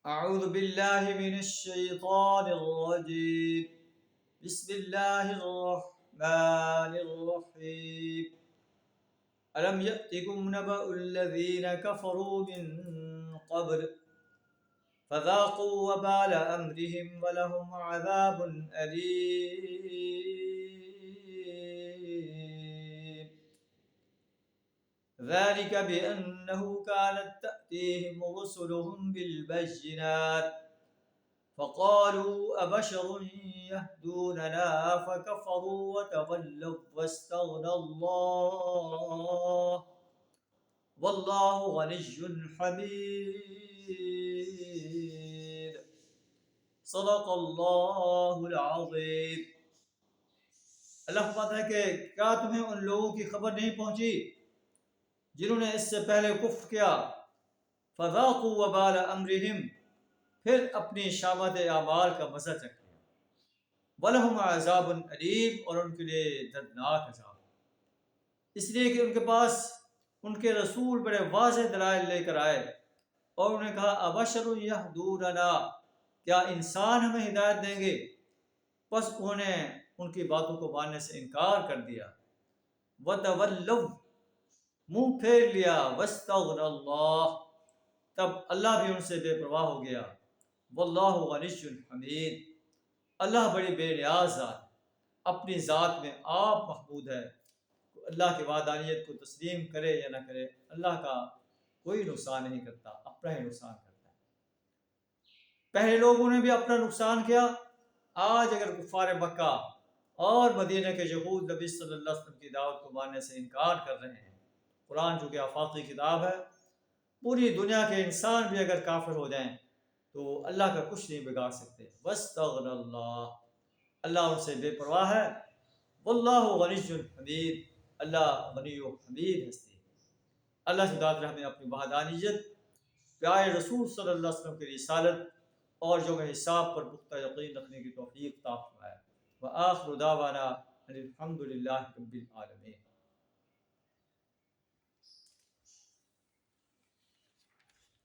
أعوذ بالله من الشيطان الرجيم. بسم الله الرحمن الرحيم. ألم يأتكم نبأ الذين كفروا من قبل فذاقوا وبال أمرهم ولهم عذاب أليم. ذلك بأنه كانت تأتيهم رسلهم بالبينات فقالوا أبشر يهدوننا فكفروا وتولوا واستغنى الله والله غني حميد. صدق اللہ العظیم. اللہ فرماتا ہے کہ کیا تمہیں ان لوگوں کی خبر نہیں پہنچی جنہوں نے اس سے پہلے کفر کیا؟ فذاقوا وبال امرہم، پھر اپنی شامت اعمال کا مزہ چکھ لیا. وَلَهُمْ عَذَابٌ أَلِيمٌ، اور ان کے لیے دردناک عذاب. اس لیے کہ ان کے پاس ان کے رسول بڑے واضح دلائل لے کر آئے اور انہوں نے کہا ابشر یہدوننا، کیا انسان ہمیں ہدایت دیں گے؟ بس انہوں نے ان کی باتوں کو ماننے سے انکار کر دیا. وَتَوَلَّوْا، منہ پھیر لیا. وَاسْتَغْنَى اللَّهُ، تب اللہ بھی ان سے بے پرواہ ہو گیا. واللہ غنی حمید، اللہ بڑی بے نیاز ذات، اپنی ذات میں آپ محمود ہے. اللہ کی وحدانیت کو تسلیم کرے یا نہ کرے، اللہ کا کوئی نقصان نہیں کرتا، اپنا ہی نقصان کرتا ہے. پہلے لوگوں نے بھی اپنا نقصان کیا. آج اگر کفار مکہ اور مدینہ کے یہود نبی صلی اللہ علیہ وسلم کی دعوت کو ماننے سے انکار کر رہے ہیں، قرآن جو کہ آفاقی کتاب ہے، پوری دنیا کے انسان بھی اگر کافر ہو جائیں تو اللہ کا کچھ نہیں بگاڑ سکتے. واستغنى اللہ، اللہ ان سے بے پرواہ ہے. واللہ غنی حمید، اللہ غنی و حمید ہستی. اللہ سے دعا ہمیں اپنی وحدانیت، پیارے رسول صلی اللہ علیہ وسلم کی رسالت اور یوم حساب پر پختہ یقین رکھنے کی توفیق عطا فرمائے. وآخر دعوانا ان الحمد للہ رب العالمین.